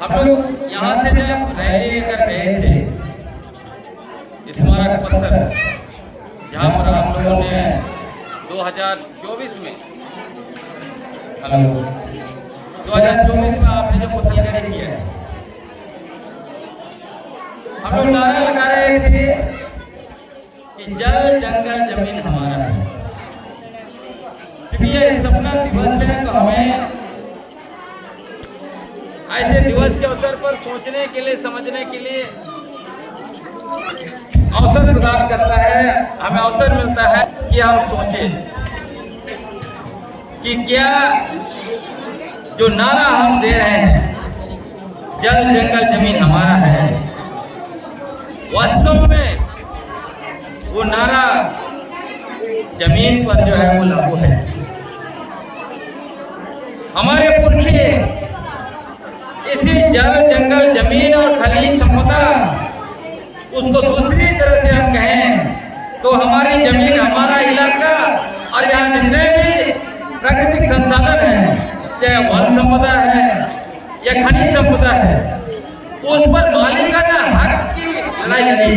हम लोग यहाँ से जब रैली लेकर गए थे स्मारक पत्थर, जहाँ पर हम लोगों ने 2024 में 2024 में आपने जो पत्थरगड़ी किया है, हम लोग नारा लगा रहे थे कि जल जंगल जमीन हमारा है। क्योंकि यह स्थापना दिवस है तो हमें ऐसे दिवस के अवसर पर सोचने के लिए, समझने के लिए अवसर प्रदान करता है, हमें अवसर मिलता है कि हम सोचें कि क्या जो नारा हम दे रहे हैं जल जंगल जमीन हमारा है, वास्तव में वो नारा जमीन पर जो है वो लागू है। हमारे पुरखे इसी जल जंगल जमीन और खनिज संपदा, उसको दूसरी तरह से हम कहें तो हमारी जमीन, हमारा इलाका और यहाँ जितने भी प्राकृतिक संसाधन हैं, चाहे वन संपदा है या खनिज संपदा है, उस पर मालिकाना हक की लड़ाई लड़ी।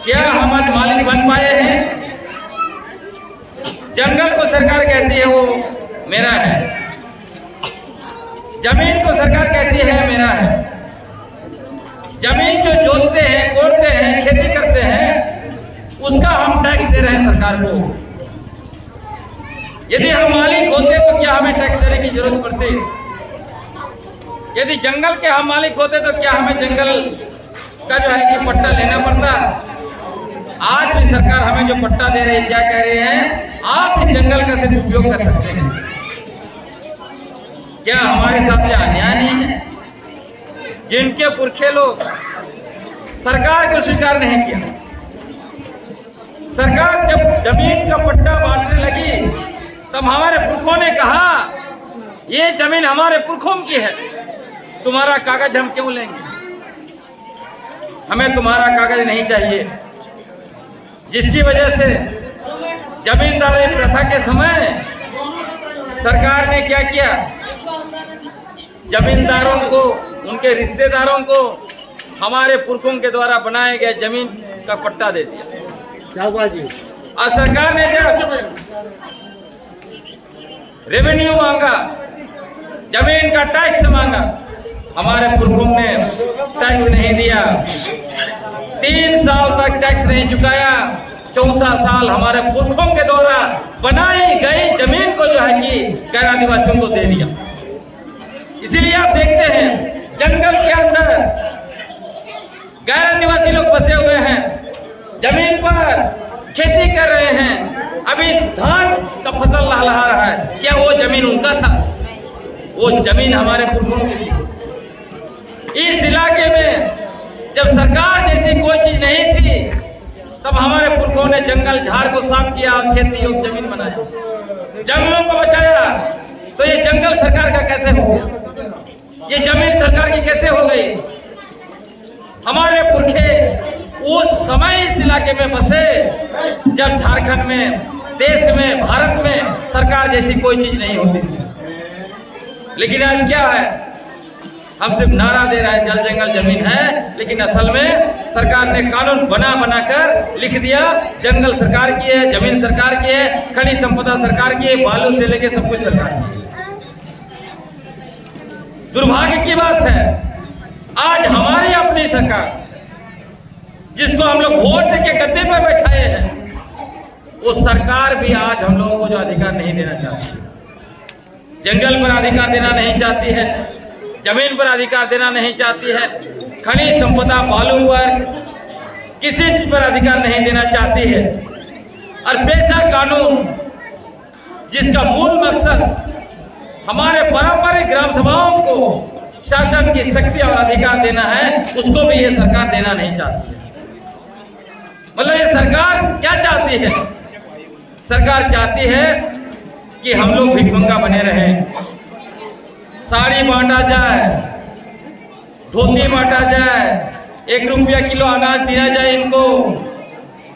क्या हम आज मालिक बन पाए हैं? जंगल को सरकार कहती है वो मेरा है, जमीन को सरकार कहती है मेरा है। जमीन जो जोतते हैं, कोड़ते हैं, खेती करते हैं, उसका हम टैक्स दे रहे हैं सरकार को। यदि हम मालिक होते तो क्या हमें टैक्स देने की जरूरत पड़ती? यदि जंगल के हम मालिक होते तो क्या हमें जंगल का जो है कि पट्टा लेना पड़ता? आज भी सरकार हमें जो पट्टा दे रही है, क्या कह रहे हैं, आप इस जंगल का सिर्फ उपयोग कर सकते हैं। क्या हमारे साथ से अन्याय नहीं है? जिनके पुरखे लोग सरकार को स्वीकार नहीं किया, सरकार जब जमीन का पट्टा बांटने लगी तब हमारे पुरखों ने कहा ये जमीन हमारे पुरखों की है, तुम्हारा कागज हम क्यों लेंगे? हमें तुम्हारा कागज नहीं चाहिए। जिसकी वजह से जमींदारी प्रथा के समय सरकार ने क्या किया, जमींदारों को, उनके रिश्तेदारों को हमारे पुरखों के द्वारा बनाए गए जमीन का पट्टा दे दिया। क्या हुआ जी? और सरकार ने जब रेवेन्यू मांगा, जमीन का टैक्स मांगा, हमारे पुरखों ने टैक्स नहीं दिया। 3 साल तक टैक्स नहीं चुकाया। चौथा साल हमारे पुरखों के द्वारा बनाई गई जमीन को जो है कि गैर आदिवासियों को दे दिया। इसीलिए आप देखते हैं जंगल के अंदर गैर आदिवासी लोग बसे हुए हैं, जमीन पर खेती कर रहे हैं। अभी धान का फसल लहलहा रहा है, क्या वो जमीन उनका था? वो जमीन हमारे पुरखों की थी। इस इलाके में जब सरकार जैसी कोई चीज नहीं थी तब हमारे पुरखों ने जंगल झाड़ को साफ किया और खेती योग्य जमीन बनाया, जंगलों को बचाया। तो ये जंगल सरकार का कैसे हो गया? ये जमीन सरकार की कैसे हो गई? हमारे पुरखे उस समय इस इलाके में बसे जब झारखंड में, देश में, भारत में सरकार जैसी कोई चीज नहीं होती थी। लेकिन आज क्या है, हम सिर्फ नारा दे रहे हैं जल जंगल जमीन है, लेकिन असल में सरकार ने कानून बना कर लिख दिया जंगल सरकार की है, जमीन सरकार की है, खनिज संपदा सरकार की है, बालू से लेके सब कुछ सरकार की है। दुर्भाग्य की बात है आज हमारी अपनी सरकार, जिसको हम लोग वोट देके गद्दे पर बैठाए हैं, वो सरकार भी आज हम लोगों को जो अधिकार नहीं देना चाहती। जंगल पर अधिकार देना नहीं चाहती है, जमीन पर अधिकार देना नहीं चाहती है, खनिज संपदा बालू पर किसी चीज पर अधिकार नहीं देना चाहती है। और पेशा कानून, जिसका मूल मकसद हमारे पारंपरिक ग्राम सभाओं को शासन की शक्ति और अधिकार देना है, उसको भी ये सरकार देना नहीं चाहती है। मतलब ये सरकार क्या चाहती है? सरकार चाहती है कि हम लोग भिखमंगा बने रहें, साड़ी बांटा जाए, धोती बांटा जाए, 1 रुपया किलो अनाज दिया जाए इनको,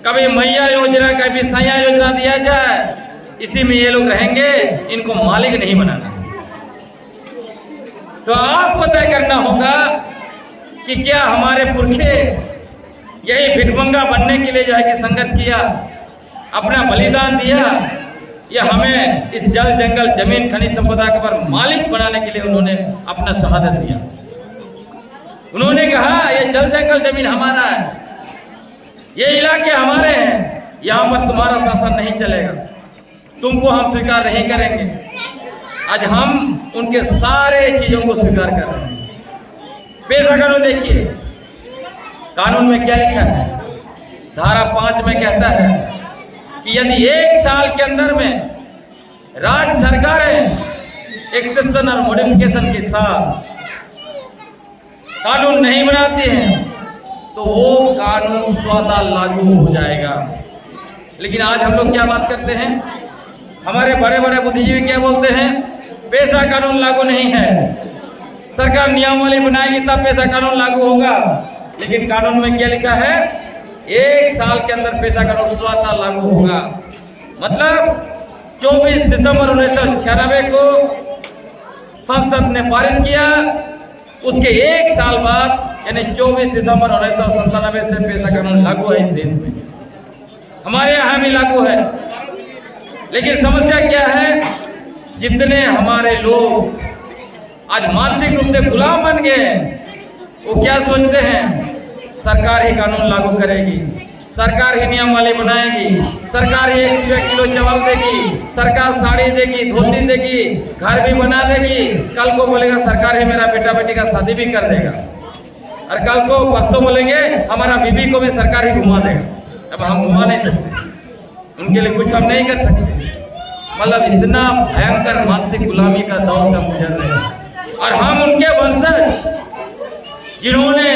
कभी मैया योजना कभी सैया योजना दिया जाए, इसी में ये लोग रहेंगे, इनको मालिक नहीं बनाना। तो आपको तय करना होगा कि क्या हमारे पुरखे यही भिखमंगा बनने के लिए जो है कि संघर्ष किया, अपना बलिदान दिया, या हमें इस जल जंगल जमीन खनिज संपदा के पर मालिक बनाने के लिए उन्होंने अपना शहादत दिया। उन्होंने कहा ये जल जंगल जमीन हमारा है, ये इलाके हमारे हैं, यहाँ पर तुम्हारा शासन नहीं चलेगा, तुमको हम स्वीकार नहीं करेंगे। आज हम उनके सारे चीजों को स्वीकार कर रहे हैं। पेशा कानून देखिए, कानून में क्या लिखा है? धारा 5 में कहता है कि यदि 1 साल के अंदर में राज्य सरकारें एक्सेप्शन और मॉडिफिकेशन के साथ कानून नहीं बनाती हैं तो वो कानून स्वतः लागू हो जाएगा। लेकिन आज हम लोग क्या बात करते हैं? हमारे बड़े बड़े बुद्धिजीवी क्या बोलते हैं? पेशा कानून लागू नहीं है, सरकार नियमावली बनाएगी तब पेशा कानून लागू होगा। लेकिन कानून में क्या लिखा है? 1 साल के अंदर पेशा कानून स्वतः लागू होगा। मतलब 24 दिसंबर 1996 को संसद ने पारित किया, उसके 1 साल बाद यानी 24 दिसंबर 1997 से पेशा कानून लागू है इस देश में, हमारे यहाँ भी लागू है। लेकिन समस्या क्या है? जितने हमारे लोग आज मानसिक रूप से गुलाम बन गए, वो क्या सोचते हैं? सरकार ही कानून लागू करेगी, सरकार ही नियमावली बनाएगी, सरकार ही 1 रुपया किलो चावल देगी, सरकार साड़ी देगी, धोती देगी, घर भी बना देगी, कल को बोलेगा सरकार ही मेरा बेटा बेटी का शादी भी कर देगा, और कल को परसों बोलेंगे हमारा बीबी को भी सरकार ही घुमा देगा। अब हम घुमा नहीं सकते, उनके लिए कुछ हम नहीं कर सकते। मतलब इतना भयंकर मानसिक गुलामी का दौर का गुजर रहे हैं, और हम उनके वंशज जिन्होंने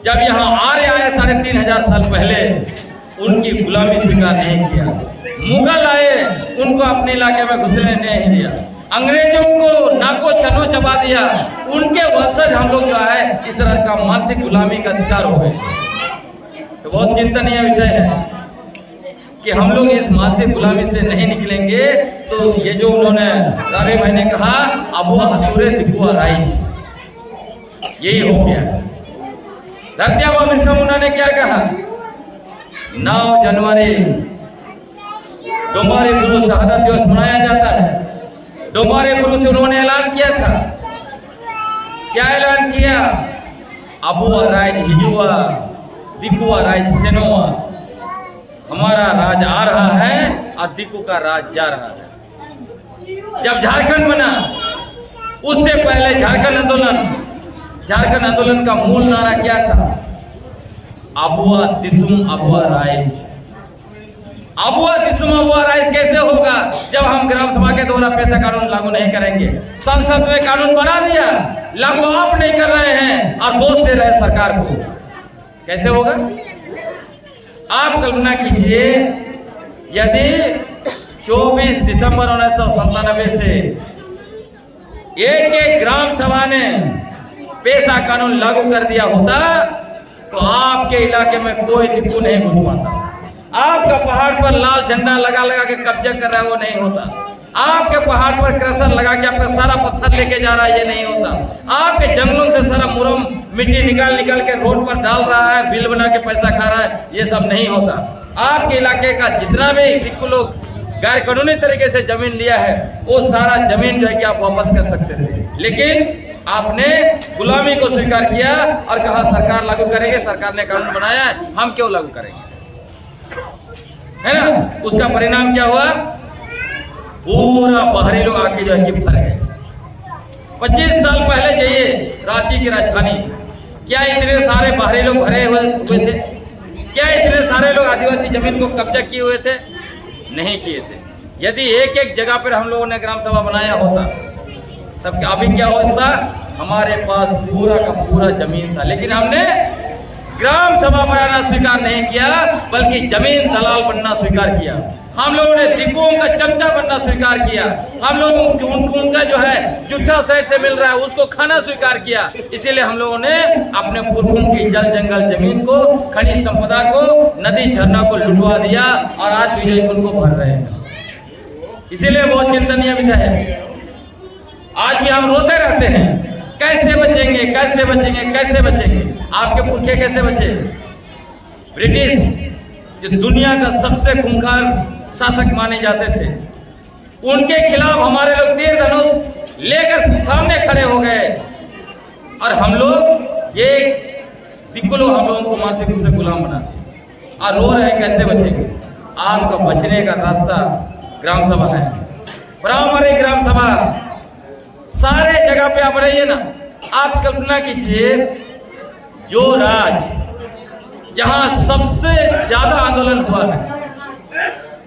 जब यहाँ आर्य आए 3500 साल पहले, उनकी गुलामी स्वीकार नहीं किया। मुगल आए, उनको अपने इलाके में घुसने नहीं दिया, अंग्रेजों को नाको चनो चबा दिया। उनके वंशज हम लोग जो है इस तरह का मानसिक गुलामी का शिकार हो गए। तो बहुत चिंतनीय विषय है कि हम लोग इस मानसिक गुलामी से नहीं निकलेंगे तो ये जो उन्होंने राधे भाई ने कहा अबुआ हतूरे दिकुआ राइस, यही हो गया। धरती आबा बिरसा मुंडा ने क्या कहा? 9 जनवरी डोमारी गुरु शहादत दिवस मनाया जाता है। डोमारी गुरु से उन्होंने ऐलान किया था, क्या ऐलान किया? अबुआ राइज हिजुआ दिकुआ राइज सेनोआ, हमारा राज आ रहा है और दिकू का राज जा रहा है। जब झारखंड बना उससे पहले झारखंड आंदोलन का मूल नारा क्या था? अबुआ दिसुम अबुआ राइज। अबुआ दिसुम अबुआ राइज कैसे होगा जब हम ग्राम सभा के द्वारा पेशा कानून लागू नहीं करेंगे? संसद में कानून बना दिया, लागू आप नहीं कर रहे हैं और दोष दे रहे हैं सरकार को, कैसे होगा? आप कल्पना कीजिए, यदि 24 दिसंबर 1997 से एक ग्राम सभा ने पेशा कानून लागू कर दिया होता तो आपके इलाके में कोई दिक्कत नहीं घुस पाता। आपका पहाड़ पर लाल झंडा लगा लगा के कब्जा कर रहा है वो नहीं होता। आपके पहाड़ पर क्रशर लगा के आपका सारा पत्थर लेके जा रहा है ये नहीं होता। आपके जंगलों से सारा मुरम मिट्टी निकाल निकाल के रोड पर डाल रहा है, बिल बना के पैसा खा रहा है, ये सब नहीं होता। आपके इलाके का जितना भी दिक्कत लोग गैर कानूनी तरीके से जमीन लिया है वो सारा जमीन जो है कि आप वापस कर सकते थे, लेकिन आपने गुलामी को स्वीकार किया और कहा सरकार लागू करेंगे, सरकार ने कानून बनाया है, हम क्यों लागू करेंगे, है ना? उसका परिणाम क्या हुआ? पूरा बाहरी लोग आके जो है कि भर गए। 25 साल पहले जाइए रांची की राजधानी, क्या इतने सारे बाहरी लोग भरे हुए थे? क्या इतने सारे लोग आदिवासी जमीन को कब्जा किए हुए थे? नहीं किए थे। यदि एक एक जगह पर हम लोगों ने ग्राम सभा बनाया होता तब अभी क्या होता, हमारे पास पूरा का पूरा जमीन था, लेकिन हमने ग्राम सभा बनाना स्वीकार नहीं किया, बल्कि जमीन दलाल बनना स्वीकार किया। हम लोगों ने दिग्गों का चमचा बनना स्वीकार किया। हम लोग उनका जो है जुट्ठा साइड से मिल रहा है उसको खाना स्वीकार किया। इसीलिए हम लोगों ने अपने पुरखों की जल जंगल जमीन को, खनिज संपदा को, नदी झरना को लुटवा दिया और आज विजय उनको भर रहे हैं। इसीलिए बहुत चिंतनीय विषय है। आज भी हम रोते रहते हैं, कैसे बचेंगे, कैसे बचेंगे, कैसे बचेंगे। आपके पुरखे कैसे बचे? ब्रिटिश जो दुनिया का सबसे खूंखार शासक माने जाते थे, उनके खिलाफ हमारे लोग तीर धनुष लेकर सामने खड़े हो गए और हम लोग ये दिक्कुलो हम लोगों को मानसिक रूप से गुलाम बना और रो रहे हैं कैसे बचेंगे। आपका बचने का रास्ता ग्राम सभा है। हमारी ग्राम सभा सारे जगह पे आप रहिए ना। आप कल्पना कीजिए, जो राज्य जहां सबसे ज्यादा आंदोलन हुआ है,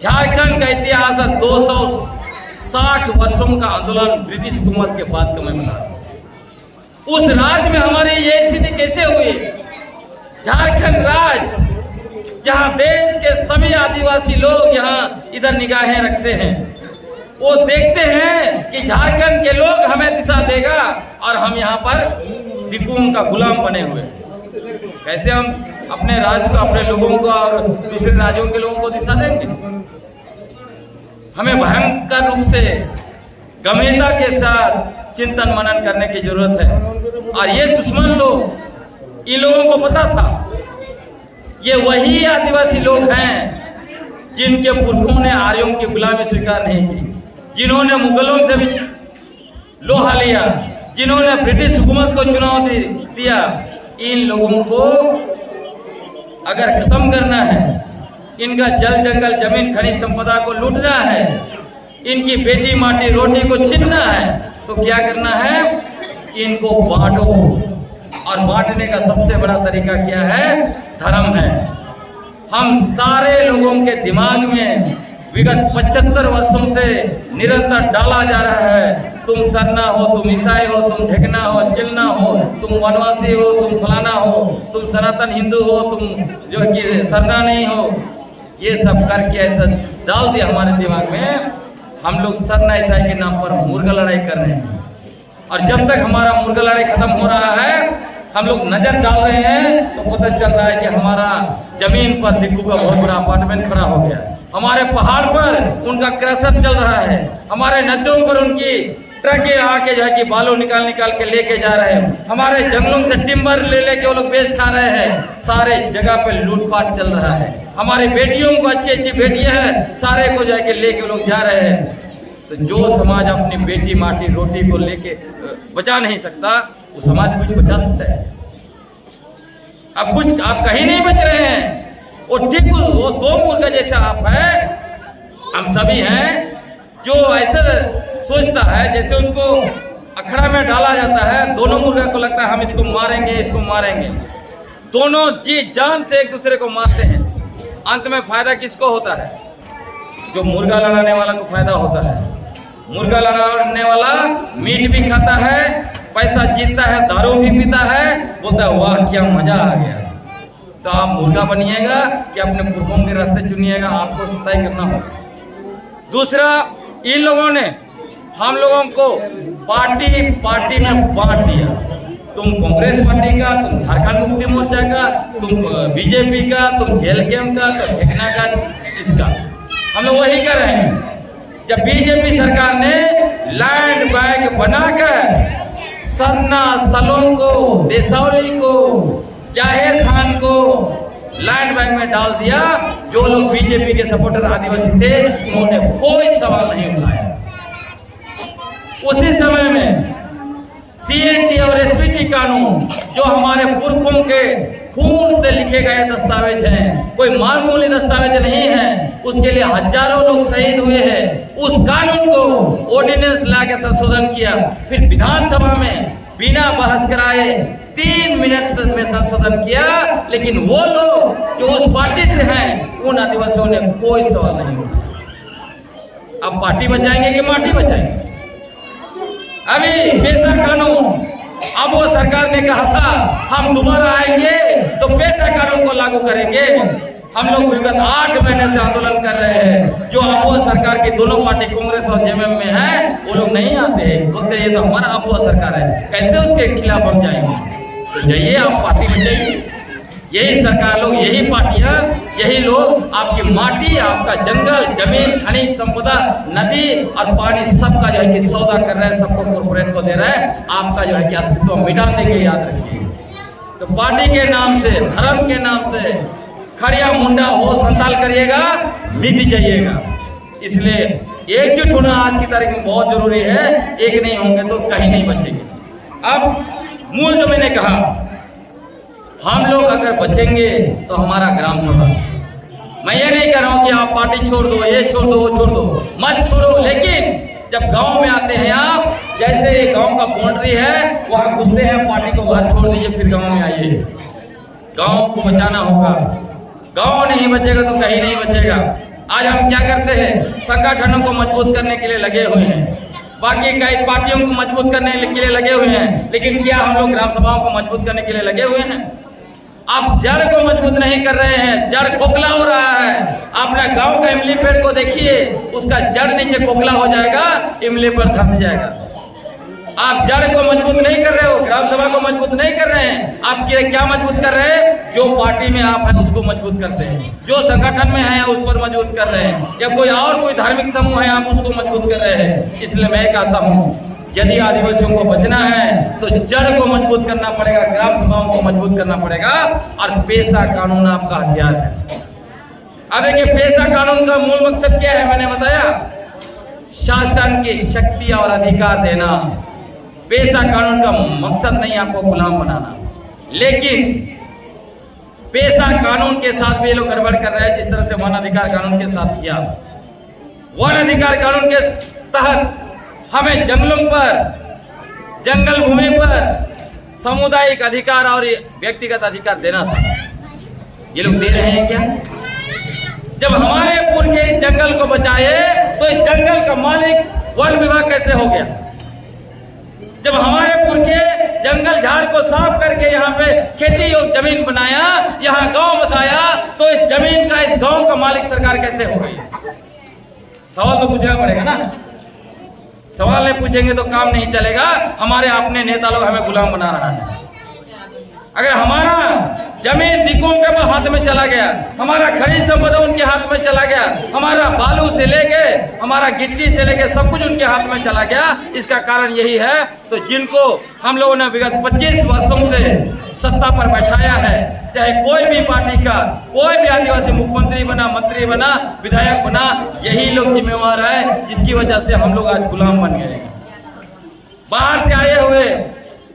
झारखंड का इतिहास 260 वर्षों का आंदोलन ब्रिटिश हुकूमत के बाद का मैं बता, उस राज्य में हमारी ये स्थिति कैसे हुई? झारखंड राज्य जहां देश के सभी आदिवासी लोग यहां इधर निगाहें रखते हैं, वो देखते हैं कि झारखंड के लोग हमें दिशा देगा और हम यहाँ पर दिक्कुओं का गुलाम बने हुए। कैसे हम अपने राज्य को, अपने लोगों को और दूसरे राज्यों के लोगों को दिशा देंगे? हमें भयंकर रूप से गंभीरता के साथ चिंतन मनन करने की जरूरत है। और ये दुश्मन लोग, इन लोगों को पता था ये वही आदिवासी लोग हैं जिनके पुरखों ने आर्यों की गुलामी स्वीकार नहीं की, जिन्होंने मुगलों से भी लोहा लिया, जिन्होंने ब्रिटिश हुकूमत को चुनौती दिया। इन लोगों को अगर खत्म करना है, इनका जल जंगल जमीन खनिज संपदा को लूटना है, इनकी बेटी माटी रोटी को छीनना है, तो क्या करना है? इनको बांटो। और बांटने का सबसे बड़ा तरीका क्या है? धर्म है। हम सारे लोगों के दिमाग में विगत 75 वर्षों से निरंतर डाला जा रहा है, तुम सरना हो, तुम ईसाई हो, तुम ढेकना हो, चिलना हो, तुम वनवासी हो, तुम फलाना हो, तुम सनातन हिंदू हो, तुम जो है कि सरना नहीं हो। ये सब करके ऐसा डाल दिया हमारे दिमाग में। हम लोग सरना ईसाई के नाम पर मुर्गा लड़ाई कर रहे हैं, और जब तक हमारा मुर्गा लड़ाई खत्म हो रहा है, हम लोग नजर डाल रहे हैं, तो पता चल रहा है कि हमारा जमीन पर दिक्कू का बहुत बड़ा अपार्टमेंट खड़ा हो गया, हमारे पहाड़ पर उनका क्रशर चल रहा है, हमारे नदियों पर उनकी ट्रकें आके जो है कि बालू निकाल के लेके जा रहे हैं, हमारे जंगलों से टिम्बर ले लेके वो लोग बेच खा रहे हैं। सारे जगह पे लूटपाट चल रहा है। हमारी बेटियों को, अच्छी अच्छी बेटियां हैं, सारे को जाके लेके वो लोग जा रहे हैं। तो जो समाज अपनी बेटी माटी रोटी को लेके बचा नहीं सकता, वो समाज कुछ बचा सकता है? अब कुछ आप कहीं नहीं बच रहे हैं। वो ठीक वो दो मुर्गा जैसा आप है, हम सभी हैं, जो ऐसा सोचता है जैसे उसको अखड़ा में डाला जाता है, दोनों मुर्गा को लगता है हम इसको मारेंगे, इसको मारेंगे, दोनों जी जान से एक दूसरे को मारते हैं। अंत में फायदा किसको होता है? जो मुर्गा लड़ाने वाला को फायदा होता है। मुर्गा लड़ाने वाला मीट भी खाता है, पैसा जीतता है, दारू भी पीता है, बोलता है वाह क्या मजा आ गया। तो आप मुर्गा बनिएगा कि अपने पुरखों के रास्ते चुनिएगा, आपको तय करना होगा। दूसरा, इन लोगों ने हम लोगों को पार्टी में बांट दिया। तुम कांग्रेस पार्टी का, तुम झारखंड मुक्ति मोर्चा का, तुम बीजेपी का, तुम जेएलकेएम का, तुम ठेकना का, इसका हम लोग वही कर रहे हैं। जब बीजेपी सरकार ने लैंड बैंक बनाकर सरना स्थलों को, देसौरी को, जाहिर खान को लैंड बैंक में डाल दिया, जो लोग बीजेपी के सपोर्टर आदिवासी थे उन्होंने कोई सवाल नहीं उठाया। उसी समय में सीएनटी और एसपीटी कानून, जो हमारे पुरखों के खून से लिखे गए दस्तावेज हैं, कोई मामूली दस्तावेज नहीं है, उसके लिए हजारों लोग शहीद हुए हैं। उस कानून को ऑर्डिनेंस लाके संशोधन किया, फिर विधानसभा में बिना बहस कराए 3 मिनट में संशोधन किया। लेकिन वो लोग जो उस पार्टी से हैं, उन आदिवासियों ने कोई सवाल नहीं उठाया। अब पार्टी बचाएंगे कि माटी बचाएंगे? अभी पैसा कानून, अब वो सरकार ने कहा था हम दोबारा आएंगे तो पैसा कानून को लागू करेंगे। हम लोग विगत 8 महीने से आंदोलन कर रहे हैं। जो अबुआ सरकार की दोनों पार्टी कांग्रेस और जेएमएम में है वो लोग नहीं आते, बोलते ये तो हमारा अबुआ सरकार है, कैसे उसके खिलाफ हम जाएंगे। तो जाइए, आप पार्टी में जाइए। यही सरकार लोग, यही पार्टियां, यही लोग आपकी माटी, आपका जंगल, जमीन, खनिज संपदा, नदी और पानी सबका जो है कि सौदा कर रहे हैं, सबको कॉर्पोरेट को दे रहा है। आपका जो है कि अस्तित्व मिटा देंगे, याद रखिए। तो पार्टी के नाम से, धर्म के नाम से खड़िया मुंडा हो संताल करिएगा, मिट जाइएगा। इसलिए एकजुट होना आज की तारीख में बहुत जरूरी है। एक नहीं होंगे तो कहीं नहीं बचेंगे। अब मूल जो मैंने कहा, हम लोग अगर बचेंगे तो हमारा ग्राम सभा, मैं ये नहीं कह रहा हूं कि आप पार्टी छोड़ दो, ये छोड़ दो, वो छोड़ दो, मत छोड़ो। लेकिन जब गांव में आते हैं आप, जैसे ये गांव का बाउंड्री है, वहां घुसते हैं, पार्टी को बाहर छोड़ दीजिए, फिर गांव में आइए। गांव को बचाना होगा। गांव नहीं बचेगा तो कहीं नहीं बचेगा। आज हम क्या करते हैं, संगठनों को मजबूत करने के लिए लगे हुए हैं, बाकी कई पार्टियों को मजबूत करने के लिए लगे हुए हैं, लेकिन क्या हम लोग ग्राम सभाओं को मजबूत करने के लिए लगे हुए हैं? आप जड़ को मजबूत नहीं कर रहे हैं, जड़ खोखला हो रहा है। अपना गांव का इमली पेड़ को देखिए, उसका जड़ नीचे खोखला हो जाएगा, इमली पर धंस जाएगा। आप जड़ को मजबूत नहीं कर रहे हो, ग्राम सभा को मजबूत नहीं कर रहे हैं। आप क्या मजबूत कर रहे हैं? जो पार्टी में आप हैं उसको मजबूत करते हैं, जो संगठन में है उस पर मजबूत कर रहे हैं, या कोई धार्मिक समूह है आप उसको मजबूत कर रहे हैं। इसलिए मैं कहता हूँ, यदि आदिवासियों को बचना है तो जड़ को मजबूत करना पड़ेगा, ग्राम सभाओं को मजबूत करना पड़ेगा, और पेशा कानून आपका हथियार है। अब देखिए, पेशा कानून का मूल मकसद क्या है, मैंने बताया, शासन की शक्ति और अधिकार देना। पेशा कानून का मकसद नहीं आपको गुलाम बनाना, लेकिन पेशा कानून के साथ भी ये लोग गड़बड़ कर रहे हैं, जिस तरह से वन अधिकार कानून के साथ किया। वन अधिकार कानून के तहत हमें जंगलों पर, जंगल भूमि पर सामुदायिक अधिकार और व्यक्तिगत अधिकार देना था। ये लोग दे रहे हैं क्या? जब हमारे पूर्व के जंगल को बचाए तो इस जंगल का मालिक वन विभाग कैसे हो गया? जब हमारे पूर्व के जंगल झाड़ को साफ करके यहाँ पे खेती योग्य जमीन बनाया, यहाँ गांव बसाया, तो इस जमीन का, इस गांव का मालिक सरकार कैसे हो गई? सवाल तो पूछना पड़ेगा ना। सवाल नहीं पूछेंगे तो काम नहीं चलेगा। हमारे अपने नेता लोग हमें गुलाम बना रहा है। अगर हमारा जमीन दिकों के हाथ में चला गया, हमारा खनिज संपदा उनके हाथ में चला गया, हमारा बालू से लेके, हमारा गिट्टी से लेके सब कुछ उनके हाथ में चला गया, इसका कारण यही है। तो जिनको हम लोगों ने विगत 25 वर्षों से सत्ता पर बैठाया है, चाहे कोई भी पार्टी का कोई भी आदिवासी मुख्यमंत्री बना, मंत्री बना, विधायक बना, यही लोग जिम्मेवार है, जिसकी वजह से हम लोग आज गुलाम बन गए। बाहर से आए हुए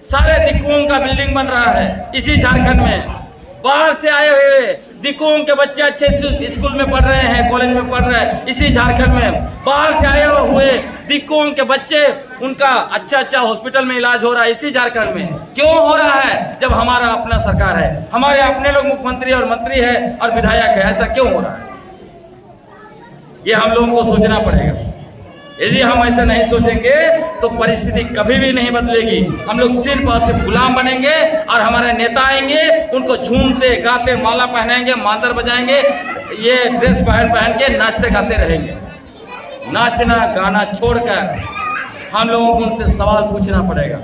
सारे दिक्कुओं का बिल्डिंग बन रहा है इसी झारखंड में। बाहर से आए हुए दिक्कुओं के बच्चे अच्छे स्कूल में पढ़ रहे हैं, कॉलेज में पढ़ रहे हैं इसी झारखंड में। बाहर से आए हुए दिक्कुओं के बच्चे, उनका अच्छा हॉस्पिटल में इलाज हो रहा है इसी झारखंड में। क्यों हो रहा है? जब हमारा अपना सरकार है, हमारे अपने लोग मुख्यमंत्री और मंत्री है और विधायक है। ऐसा क्यों हो रहा है? ये हम लोगों को सोचना पड़ेगा। यदि हम ऐसा नहीं सोचेंगे तो परिस्थिति कभी भी नहीं बदलेगी। हम लोग सिर्फ और सिर्फ गुलाम बनेंगे, और हमारे नेता आएंगे, उनको झूमते गाते माला पहनाएंगे, मांदर बजाएंगे, ये ड्रेस पहन के नाचते गाते रहेंगे। नाचना गाना छोड़कर हम लोगों को उनसे सवाल पूछना पड़ेगा।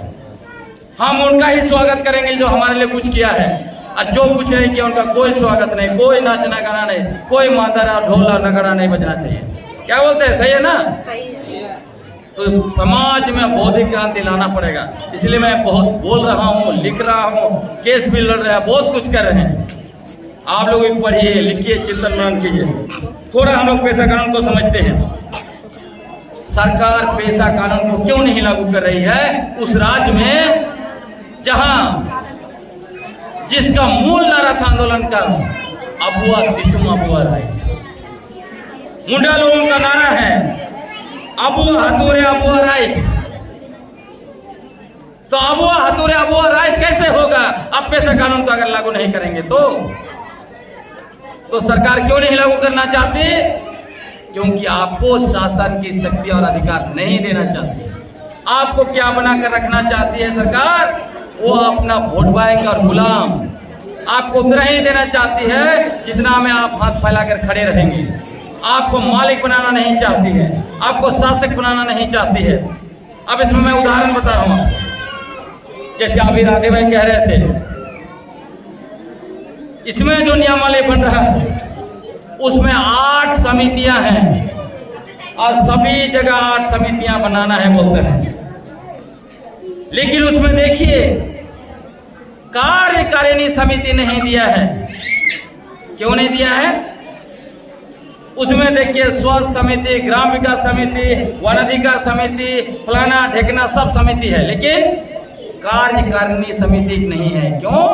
हम उनका ही स्वागत करेंगे जो हमारे लिए कुछ किया है, और जो कुछ नहीं किया उनका कोई स्वागत नहीं, कोई नाचना गाना नहीं, कोई मांदर और ढोल और नगाड़ा नहीं बजना चाहिए। क्या बोलते हैं? सही है ना? सही है। तो समाज में बौद्धिक क्रांति लाना पड़ेगा। इसलिए मैं बहुत बोल रहा हूँ, लिख रहा हूँ, केस भी लड़ रहे हैं, बहुत कुछ कर रहे हैं। आप लोग भी पढ़िए, लिखिए, चिंतन मनन कीजिए। थोड़ा हम लोग पेशा कानून को समझते हैं। सरकार पेशा कानून को क्यों नहीं लागू कर रही है उस राज्य में जहां जिसका मूल नारा था आंदोलन का, अबुआ दिसुम अबुआ राइस। मुंडा लोगों का नारा है अबुआ हतुरे अबुआ राइस। तो अबुआ हतुरे अबुआ राइस कैसे होगा? अब पेशा कानून को अगर लागू नहीं करेंगे तो सरकार क्यों नहीं लागू करना चाहती? क्योंकि आपको शासन की शक्ति और अधिकार नहीं देना चाहती। आपको क्या बनाकर रखना चाहती है सरकार? वो अपना वोट बैंक और गुलाम आपको उतना ही देना चाहती है जितना में आप हाथ फैलाकर खड़े रहेंगे। आपको मालिक बनाना नहीं चाहती है, आपको शासक बनाना नहीं चाहती है। अब इसमें मैं उदाहरण बता रहा हूं, जैसे अभी राधे भाई कह रहे थे, इसमें जो नियमावली बन रहा है उसमें 8 समितियां हैं और सभी जगह 8 समितियां बनाना है बोलते हैं, लेकिन उसमें देखिए कार्यकारिणी समिति नहीं दिया है। क्यों नहीं दिया है? उसमें देखिए स्वास्थ्य समिति, ग्राम विकास समिति, वन अधिकार समिति, फलाना ढेकना सब समिति है, लेकिन कार्यकारिणी समिति नहीं है। क्यों?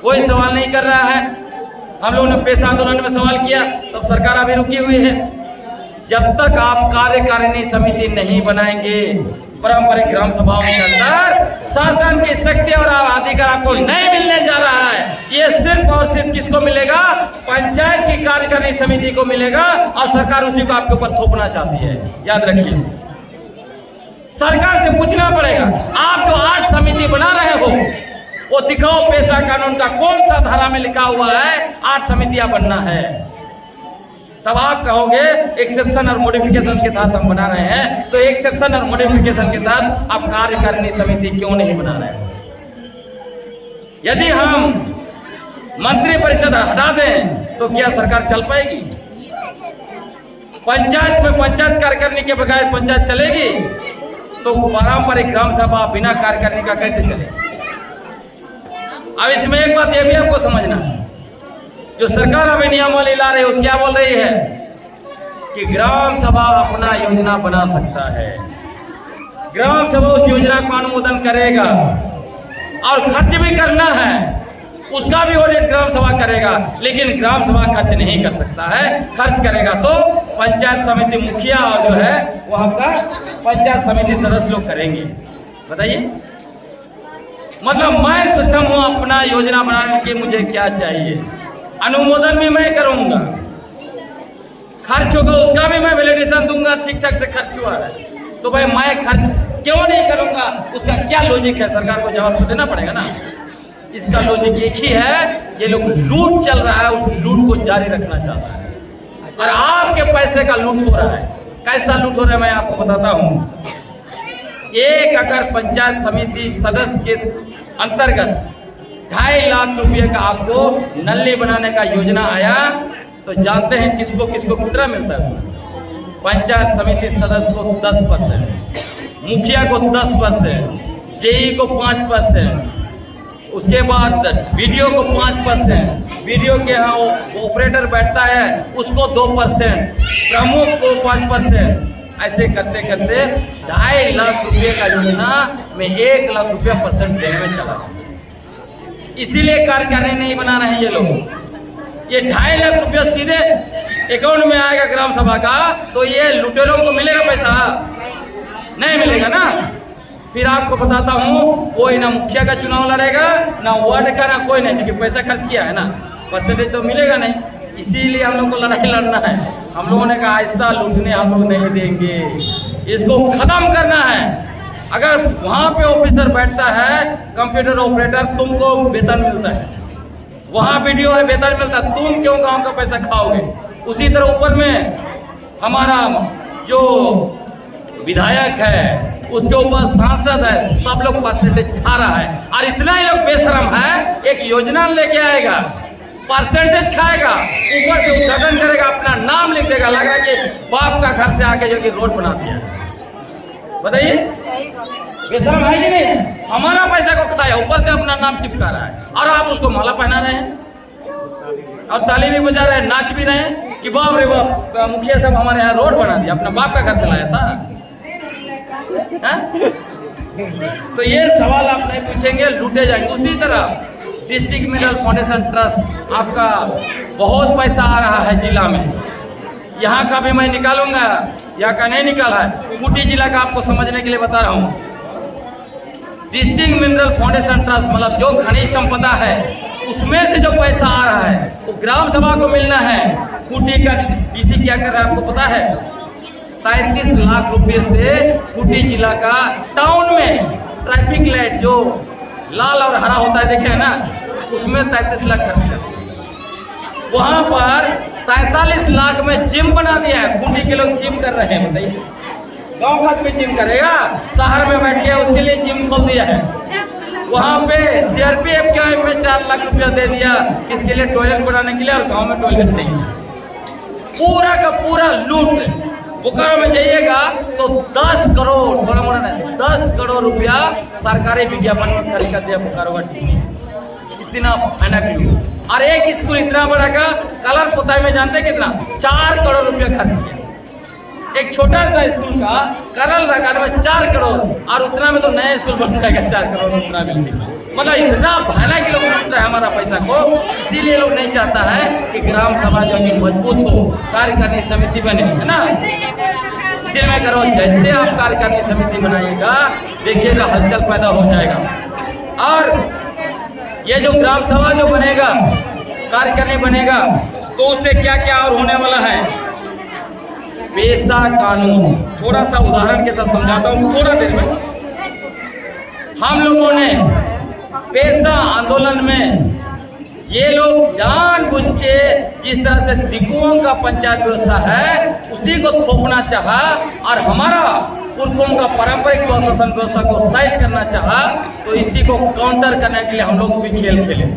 कोई सवाल नहीं कर रहा है। हम लोगों ने पेश आंदोलन में सवाल किया, तब सरकार अभी रुकी हुई है। जब तक आप कार्यकारिणी समिति नहीं बनाएंगे, पारंपरिक ग्राम सभाओं के अंदर शासन की शक्ति और अधिकार आपको नहीं मिलने जा रहा है। ये सिर्फ और सिर्फ किसको मिलेगा? पंचायत की कार्यकारिणी समिति को मिलेगा, और सरकार उसी को आपके ऊपर थोपना चाहती है। याद रखिए, सरकार से पूछना पड़ेगा, आप जो 8 समिति बना रहे हो वो दिखाओ पेशा कानून का कौन सा धारा में लिखा हुआ है 8 समितियां बनना है। तब आप कहोगे एक्सेप्शन और मॉडिफिकेशन के तहत हम बना रहे हैं। तो एक्सेप्शन और मॉडिफिकेशन के तहत आप कार्यकारिणी समिति क्यों नहीं बना रहे हैं? यदि हम मंत्री परिषद हटा दें तो क्या सरकार चल पाएगी? पंचायत में पंचायत कार्यकारिणी के बगैर पंचायत चलेगी? तो पारंपरिक ग्राम सभा बिना कार्यकारिणी का कैसे चलेगी? अब इसमें एक बात यह भी आपको समझना है, जो सरकार अभी नियमावली ला रही है, क्या बोल रही है कि ग्राम सभा अपना योजना बना सकता है। ग्राम सभा उस योजना को अनुमोदन करेगा और खर्च भी करना है, उसका भी ऑडिट ग्राम सभा करेगा, लेकिन ग्राम सभा खर्च नहीं कर सकता है। खर्च करेगा तो पंचायत समिति मुखिया और जो है वहां का पंचायत समिति सदस्य लोग करेंगे। बताइए, मतलब मैं सक्षम हूं अपना योजना बनाने के, मुझे क्या चाहिए? अनुमोदन भी मैं करूंगा, खर्च होगा उसका भी मैं वैलिडेशन दूंगा, ठीक ठाक से खर्च हुआ है। तो भाई मैं खर्च क्यों नहीं करूंगा? उसका क्या लॉजिक है? सरकार को जवाब तो देना पड़ेगा ना। इसका लॉजिक एक ही है, ये लोग लूट चल रहा है, उस लूट को जारी रखना चाहता है और आपके पैसे का लूट हो रहा है। कैसा लूट हो रहा है मैं आपको बताता हूं। एक अगर पंचायत समिति सदस्य के अंतर्गत 2.5 लाख रुपये का आपको नल्ली बनाने का योजना आया, तो जानते हैं किसको किसको कितना मिलता है? पंचायत समिति सदस्य को 10%, मुखिया को 10%, जेई को 5%, उसके बाद वीडियो को 5%, वीडियो के यहाँ वो ऑपरेटर बैठता है उसको 2%, प्रमुख को 5%। ऐसे करते करते 2.5 लाख रुपये का योजना में 1 लाख रुपया परसेंट देने में चला। इसीलिए कार्यकारिणी नहीं बना रहे हैं ये लोग। ये 2.5 लाख रुपया सीधे अकाउंट में आएगा ग्राम सभा का, तो ये लुटेरों को मिलेगा पैसा? नहीं मिलेगा ना। फिर आपको बताता हूँ, कोई ना मुखिया का चुनाव लड़ेगा, ना वार्ड का, ना कोई नहीं, क्योंकि पैसा खर्च किया है ना, परसेंटेज तो मिलेगा नहीं। इसीलिए हम लोग को लड़ाई लड़ना है। हम लोगों ने कहा ऐसा लूटने हम लोग नहीं देंगे, इसको खत्म करना है। अगर वहाँ पे ऑफिसर बैठता है कंप्यूटर ऑपरेटर, तुमको वेतन मिलता है, वहाँ वीडियो है वेतन मिलता है, तुम क्यों गाँव का पैसा खाओगे? उसी तरह ऊपर में हमारा जो विधायक है, उसके ऊपर सांसद है, सब लोग परसेंटेज खा रहा है। और इतना ही लोग बेशरम है, एक योजना लेके आएगा, परसेंटेज खाएगा, ऊपर से उद्घाटन करेगा, अपना नाम लिख देगा, लग रहा है कि बाप का घर से आके जो कि रोड बना दिया। बताइए, बेशरम है कि नहीं है? हमारा पैसा को खाया, ऊपर से अपना नाम चिपका रहा है, और आप उसको माला पहना रहे हैं और ताली भी बजा रहे हैं, नाच भी रहे हैं कि बाप रे बाप, मुखिया साहब हमारे यहाँ रोड बना दिया, अपना बाप का घर से लाया था। तो ये सवाल आप नहीं पूछेंगे, लूटे जाएंगे। उसी तरह डिस्ट्रिक्ट मिनरल फाउंडेशन ट्रस्ट, आपका बहुत पैसा आ रहा है जिला में, यहाँ का भी मैं निकालूंगा, यहाँ का नहीं निकाला है। खूंटी जिला का आपको समझने के लिए बता रहा हूँ। डिस्ट्रिक्ट मिनरल फाउंडेशन ट्रस्ट मतलब जो खनिज संपदा है, उसमें से जो पैसा आ रहा है वो ग्राम सभा को मिलना है। खूंटी का डीसी क्या कर रहा है आपको पता है? 33 लाख रुपए से खूंटी जिला का टाउन में ट्रैफिक लाइट जो लाल और हरा होता है देखे है ना, उसमें 33 लाख खर्च कर, वहां पर 43 लाख में जिम बना दिया है। खूंटी के लोग जिम कर रहे हैं, बताइए गाँव का आदमी जिम करेगा? शहर में बैठ गया, उसके लिए जिम खोल दिया है। वहाँ पे CRPF के में 4 लाख रुपया दे दिया किसके लिए? टॉयलेट बनाने के लिए, और गांव में टॉयलेट नहीं है। पूरा का पूरा लूट। बोकारो में जाइएगा तो 10 करोड़, थोड़ा मोड़ा नहीं, 10 करोड़ रुपया सरकारी विज्ञापन में खर्च कर दिया बोकारो का DC। इतना भयानक लूट। और एक स्कूल इतना बड़ा का कलर पोताई में जानते कितना? 4 करोड़ रुपया खर्च किया। एक छोटा सा स्कूल का कलर लगाने में 4 करोड़, और उतना में तो नया स्कूल बन जाएगा 4 करोड़ उतना मिलने। मतलब इतना भयानक लोग लूट रहे हैं हमारा पैसा को। इसीलिए लोग नहीं चाहता है कि ग्राम सभा जो है मजबूत हो, कार्यकारिणी समिति बने, है ना? इसी में करो, जैसे आप कार्यकारिणी समिति बनाइएगा देखिएगा हलचल पैदा हो जाएगा। और ये जो ग्राम सभा जो बनेगा, कार्यकारिणी बनेगा, तो उससे क्या क्या और होने वाला है? पेशा कानून, थोड़ा सा उदाहरण के साथ समझाता हूँ थोड़ा देर में। हम लोगों ने पेशा आंदोलन में ये लोग जानबूझ के जिस तरह से दिकुओं का पंचायत व्यवस्था है उसी को थोपना चाहा, और हमारा पुरखों का पारंपरिक स्वशासन व्यवस्था को साइड करना चाहा, तो इसी को काउंटर करने के लिए हम लोग भी खेल खेले।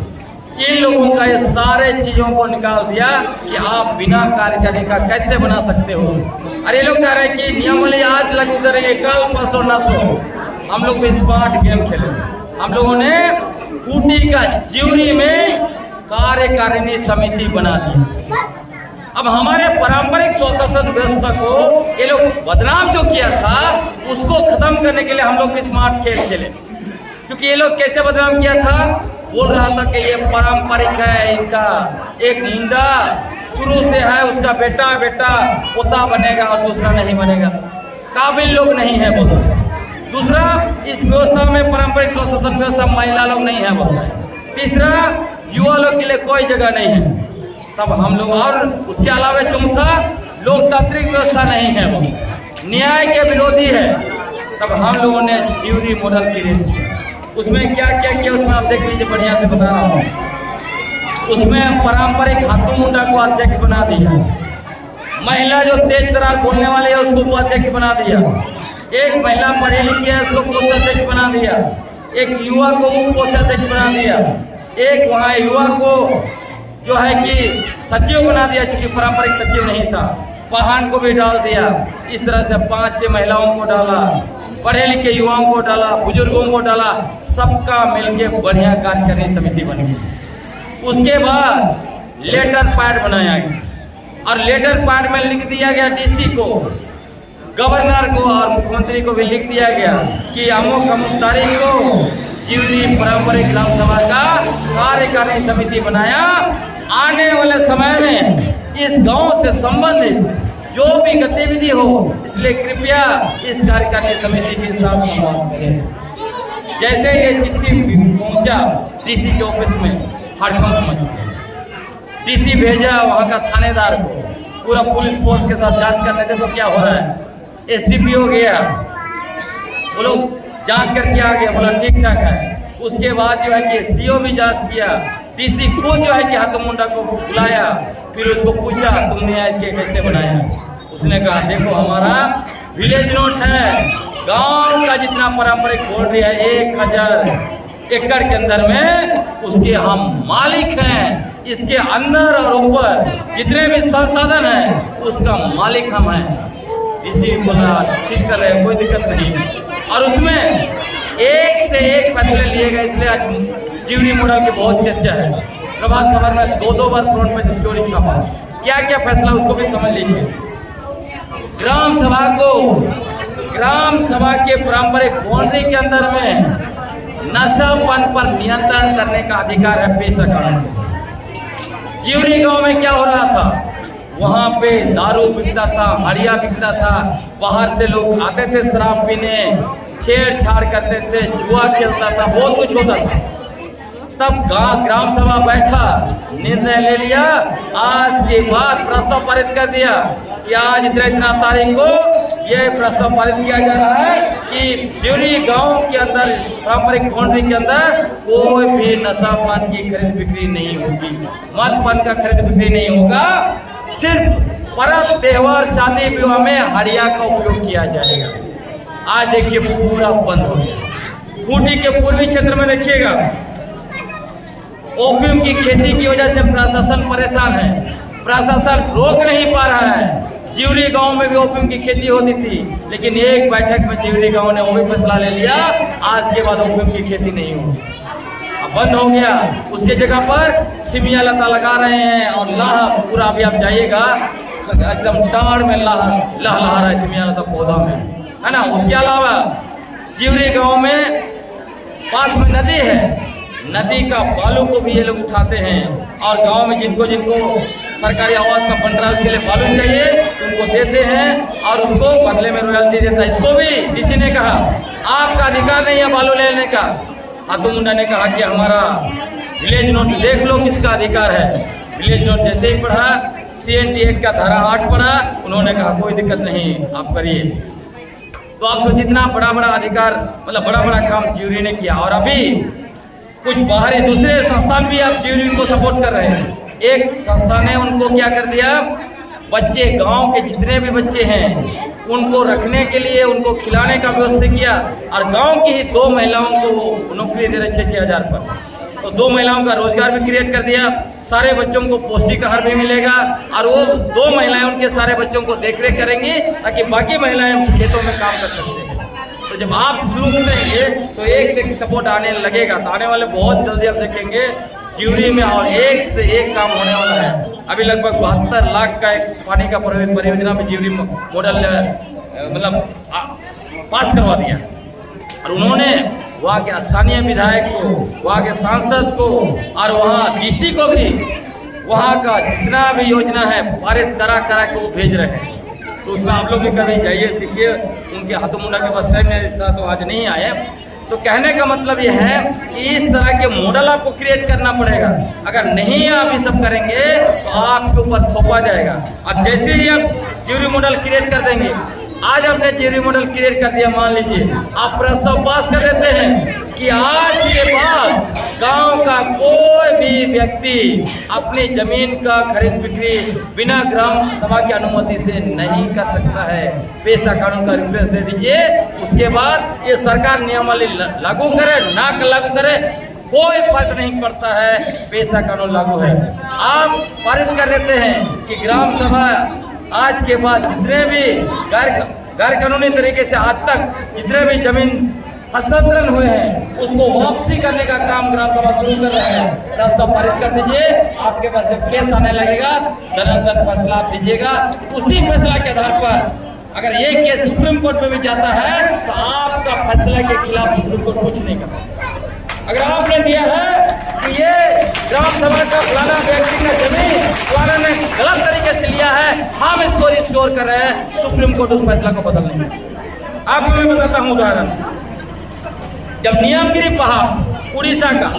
इन लोगों का ये सारे चीजों को निकाल दिया कि आप बिना कार्यकारिणी का कैसे बना सकते हो। अरे लोग कह रहे हैं कि नियमावली आज लागू करेंगे, कल परसों नरसों। हम लोग भी स्मार्ट गेम खेले। हम लोगों ने खूंटी का जिवरी में कार्यकारिणी समिति बना दी। अब हमारे पारंपरिक स्वशासन व्यवस्था को ये लोग बदनाम जो किया था उसको खत्म करने के लिए हम लोग भी स्मार्ट खेल खेले। क्योंकि ये लोग कैसे बदनाम किया था? बोल रहा था कि ये पारंपरिक है, इनका एक मुंडा शुरू से है, उसका बेटा पोता बनेगा और दूसरा नहीं बनेगा, काबिल लोग नहीं है बोलो। दूसरा, इस व्यवस्था में पारंपरिक स्वशासन व्यवस्था महिला लोग नहीं है बोलो। तीसरा, युवा लोग के लिए कोई जगह नहीं है। तब हम लोग, और उसके अलावा चौथा, लोकतांत्रिक व्यवस्था नहीं है, वो न्याय के विरोधी है। तब हम लोगों ने जिवरी मॉडल क्रिएट किया। उसमें क्या क्या किया उसमें आप देख लीजिए, बढ़िया से बता रहा हूँ। उसमें पारंपरिक हाथू मुंडा को अध्यक्ष बना दिया, महिला जो तेज तरार बोलने वाली है उसको उपाध्यक्ष बना दिया, एक महिला पढ़ी लिखी है उसको कोषाध्यक्ष बना दिया, एक युवा को कोषाध्यक्ष बना दिया, एक वहाँ युवा को जो है कि सचिव बना दिया, क्योंकि पारंपरिक सचिव नहीं था, पहान को भी डाल दिया। इस तरह से 5-6 महिलाओं को डाला, पढ़े लिखे युवाओं को डाला, बुजुर्गों को डाला, सबका मिलके बढ़िया कार्यकारिणी समिति बन गई। उसके बाद लेटर पैड बनाया गया और लेटर पैड में लिख दिया गया DC को, गवर्नर को और मुख्यमंत्री को भी लिख दिया गया कि अमुक तारीख को जिवरी पारंपरिक ग्राम सभा का कार्यकारिणी समिति बनाया। आने वाले समय में इस गांव से संबंधित जो भी गतिविधि हो, इसलिए कृपया इस कार्यकारिणी समिति के साथ संवाद करें। जैसे ये चिट्ठी पहुंचा DC के ऑफिस में, हड़कंप मच गया। DC भेजा वहां का थानेदार को, पूरा पुलिस फोर्स के साथ जांच करने देखो क्या हो रहा है। SDPO गया, वो लोग जांच करके आ गया, बोला ठीक ठाक है। उसके बाद जो है कि SDO भी जांच किया, DC खुद जो है कि हाथू मुंडा को बुलाया, फिर उसको पूछा तुमने आज के कैसे बनाया। उसने कहा देखो हमारा विलेज नोट है, गांव का जितना पारंपरिक बोल रही है 1000 एकड़ के अंदर में उसके हम मालिक हैं। इसके अंदर और ऊपर जितने भी संसाधन हैं उसका मालिक हम हैं। इसी बोला ठीक कर रहे, कोई दिक्कत नहीं। और उसमें एक से एक फैसले लिए गए, इसलिए आज जिवरी मॉडल की बहुत चर्चा है। प्रभात खबर में 2-2 बार फ्रंट पेज स्टोरी छापा। क्या क्या फैसला उसको भी समझ लीजिए। ग्राम सभा के पारंपरिक बाउंड्री के अंदर में नशापन पर नियंत्रण करने का अधिकार है पेशा कानून। जिवरी गांव में क्या हो रहा था, वहां पे दारू बिकता था, हड़िया बिकता था, बाहर से लोग आते थे शराब पीने, छेड़छाड़ करते थे, जुआ खेलता था, बहुत कुछ होता था। तब ग्राम सभा बैठा, निर्णय ले लिया, आज के बाद प्रस्ताव पारित कर दिया कि आज इतना तारीख को यह प्रस्ताव पारित किया जा रहा है कि ज्यूरी गांव के अंदर पारंपरिक बाउंड्री के अंदर कोई भी नशा पान की खरीद बिक्री नहीं होगी, मद पान का खरीद बिक्री नहीं होगा। सिर्फ पर्व त्योहार शादी विवाह में हड़िया का उपयोग किया जाएगा। आज देखिए पूरा बंद हो गया। खूंटी के पूर्वी क्षेत्र में देखिएगा ओपियम की खेती की वजह से प्रशासन परेशान है, प्रशासन रोक नहीं पा रहा है। ज्यूरी गांव में भी ओपियम की खेती होती थी, लेकिन एक बैठक में ज्यूरी गांव ने वो भी फैसला ले लिया, आज के बाद ओपियम की खेती नहीं होगी, अब बंद हो गया। उसके जगह पर सिमिया लता लगा रहे हैं और लाह पूरा अभी आप जाइएगा एकदम टाड़ में लहलहा रहा है सिमिया लता पौधा में, है ना। उसके अलावा ज्यूरी गांव में पास में नदी है, नदी का बालू को भी ये लोग उठाते हैं और गांव में जिनको सरकारी आवास सब बन रहा है उसके लिए बालू चाहिए उनको देते हैं और उसको बदले में रॉयल्टी देता है। इसको भी डीसी ने कहा आपका अधिकार नहीं है बालू लेने का। हाथू मुंडा ने कहा कि हमारा विलेज नोट देख लो किसका अधिकार है। विलेज नोट जैसे ही पढ़ा, CNT एक्ट का धारा 8 पढ़ा, उन्होंने कहा कोई दिक्कत नहीं आप करिए। तो आप सोचिए इतना बड़ा अधिकार, मतलब बड़ा काम ज्यूरी ने किया। और अभी कुछ बाहरी दूसरे संस्थान भी आप ज्यूरी को सपोर्ट कर रहे हैं। एक संस्था ने उनको क्या कर दिया, बच्चे गांव के जितने भी बच्चे हैं उनको रखने के लिए उनको खिलाने का व्यवस्था किया और गांव की ही 2 महिलाओं को नौकरी दे रहे 6-6 हज़ार पर। तो 2 महिलाओं का रोजगार भी क्रिएट कर दिया, सारे बच्चों को पौष्टिक आहार भी मिलेगा और वो 2 महिलाएं उनके सारे बच्चों को देखरेख करेंगी ताकि बाकी महिलाएं खेतों में काम कर सकते हैं। तो जब आप शुरू करेंगे तो एक से सपोर्ट आने लगेगा, तो आने वाले बहुत जल्दी आप देखेंगे ज्यूरी में और एक से एक काम होने वाला है। अभी लगभग 72 लाख का एक पानी का परियोजना में ज्यूरी मॉडल मतलब पास करवा दिया और उन्होंने वहाँ के स्थानीय विधायक को, वहाँ के सांसद को और वहाँ डीसी को भी वहाँ का जितना भी योजना है पारित करा के वो भेज रहे हैं। तो उसमें आप लोग भी कभी जाइए, सीखिए। उनके हाथों मुंडा के पास टाइम नहीं था तो आज नहीं आए। तो कहने का मतलब यह है कि इस तरह के मॉडल आपको क्रिएट करना पड़ेगा। अगर नहीं आप ये सब करेंगे तो आपके ऊपर थोपा जाएगा। और जैसे ही आप ज्यूरी मॉडल क्रिएट कर देंगे, आज आपने ज्यूरी मॉडल क्रिएट कर दिया, मान लीजिए आप प्रस्ताव पास कर देते हैं कि आज के बाद गांव का कोई भी व्यक्ति अपनी जमीन का खरीद बिक्री बिना ग्राम सभा की अनुमति से नहीं कर सकता है। पेशा कानून का रिफरेंस दे दीजिए, उसके बाद ये सरकार नियमावली लागू करे ना लागू करे कोई फर्क नहीं पड़ता है, पेशा कानून लागू है। आप पारित कर देते हैं कि ग्राम सभा आज के बाद जितने भी गैर कानूनी तरीके से आज तक जितने भी जमीन हस्तांतरण हुए हैं उसको वापसी करने का काम ग्राम सभा शुरू कर रहा है। रास्ता पारित कर दीजिए, आपके पास जब केस आने लगेगा दरअसल फैसला आप दीजिएगा। उसी फैसला के आधार पर अगर ये केस सुप्रीम कोर्ट में भी जाता है तो आपका फैसला के खिलाफ सुप्रीम कोर्ट कुछ नहीं कर सकता। अगर आपने दिया है कि ये ग्राम सभा का फलाना व्यक्ति का जमीन फलाना ने गलत तरीके से लिया है, हम इसको रिस्टोर कर रहे हैं, सुप्रीम कोर्ट उस फैसला को बदल नहीं सकता। आपको मैं बताता हूँ उदाहरण, जब नियमगिरी पहाड़ उड़ीसा का,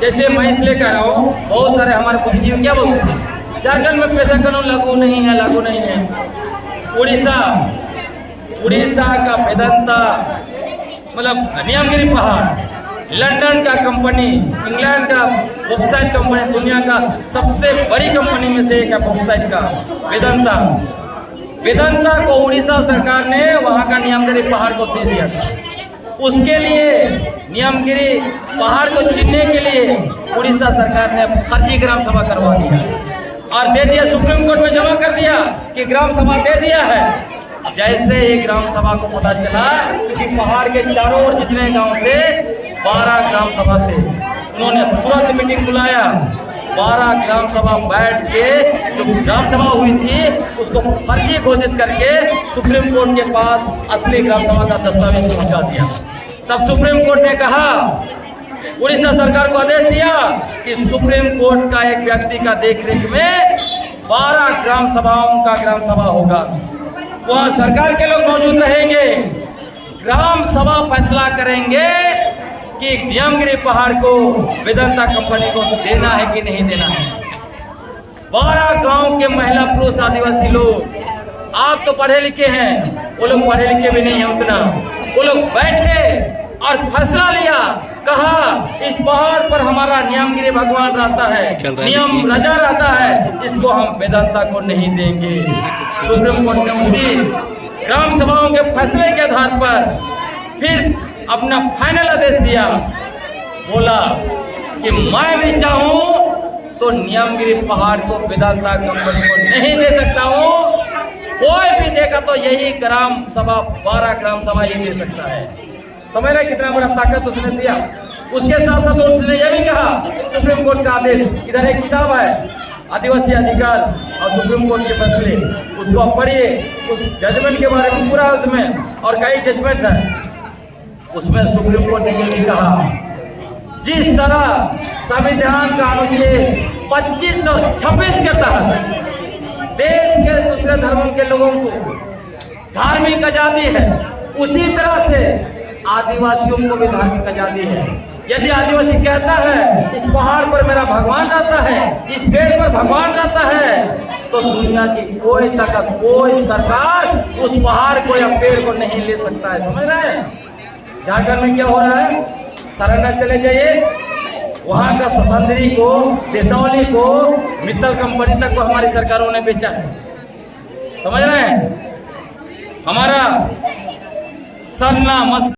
जैसे मैं इसलिए कह रहा हूँ बहुत सारे हमारे बुद्धिजीवी क्या बोलते हैं झारखंड में पेशा कानून लागू नहीं है। उड़ीसा का वेदांता मतलब नियमगिरी पहाड़, लंदन का कंपनी, इंग्लैंड का बॉक्साइट कंपनी, दुनिया का सबसे बड़ी कंपनी में से एक है बॉक्साइट का वेदांता को उड़ीसा सरकार ने वहाँ का नियमगिरी पहाड़ को दे दिया था। उसके लिए नियमगिरी पहाड़ को छीनने के लिए उड़ीसा सरकार ने फर्जी ग्राम सभा करवा दिया और दे दिया, सुप्रीम कोर्ट में जमा कर दिया कि ग्राम सभा दे दिया है। जैसे ही ग्राम सभा को पता चला कि पहाड़ के चारों ओर जितने गांव थे 12 ग्राम सभा थे, उन्होंने तुरंत मीटिंग बुलाया। 12 ग्राम सभा बैठ के जो ग्राम सभा हुई थी उसको फर्जी घोषित करके सुप्रीम कोर्ट के पास असली ग्राम सभा का दस्तावेज पहुंचा दिया। तब सुप्रीम कोर्ट ने कहा, उड़ीसा सरकार को आदेश दिया कि सुप्रीम कोर्ट का एक व्यक्ति का देखरेख में 12 ग्राम सभाओं का ग्राम सभा होगा, वहाँ सरकार के लोग मौजूद रहेंगे, ग्राम सभा फैसला करेंगे कि नियमगिरी पहाड़ को वेदांता कंपनी को देना है कि नहीं देना है। 12 गांव के महिला पुरुष आदिवासी लोग, आप तो पढ़े लिखे हैं, वो लोग पढ़े लिखे भी नहीं है उतना, वो लोग बैठे और फैसला लिया, कहा इस पहाड़ पर हमारा नियमगिरी भगवान रहता है, नियम राजा रहता है, इसको हम वेदांता को नहीं देंगे। सुप्रीम कोर्ट ने उसी ग्राम सभाओं के फैसले के आधार पर फिर अपना फाइनल आदेश दिया, बोला कि मैं भी चाहूं तो नियमगिरी पहाड़ को वेदांता कंपनी को नहीं दे सकता हूं, कोई भी देगा तो यही ग्राम सभा 12 ग्राम सभा ये दे सकता है। समझ रहे कितना बड़ा ताकत उसने दिया। उसके साथ साथ उसने यह भी कहा, सुप्रीम कोर्ट का आदेश, इधर एक किताब है आदिवासी अधिकार और सुप्रीम कोर्ट के फैसले, उसको आप पढ़िए, उस जजमेंट के बारे में पूरा उसमें और कई जजमेंट है उसमें सुप्रीम कोर्ट ने यह भी कहा, जिस तरह संविधान का अनुच्छेद 2526 के तहत देश के दूसरे धर्मों के लोगों को धार्मिक आजादी है, उसी तरह से आदिवासियों को भी धार्मिक आजादी है। यदि आदिवासी कहता है इस पहाड़ पर मेरा भगवान रहता है, इस पेड़ पर भगवान रहता है, तो दुनिया की कोई ताकत, कोई सरकार उस पहाड़ को या पेड़ को नहीं ले सकता है। समझ रहे हैं झारखंड में क्या हो रहा है? सारनाथ चले जाइए, वहां का ससंदरी को, देसावली को, मित्तल कंपनी तक को हमारी सरकारों ने बेचा है। समझ रहे हैं? हमारा सरना मस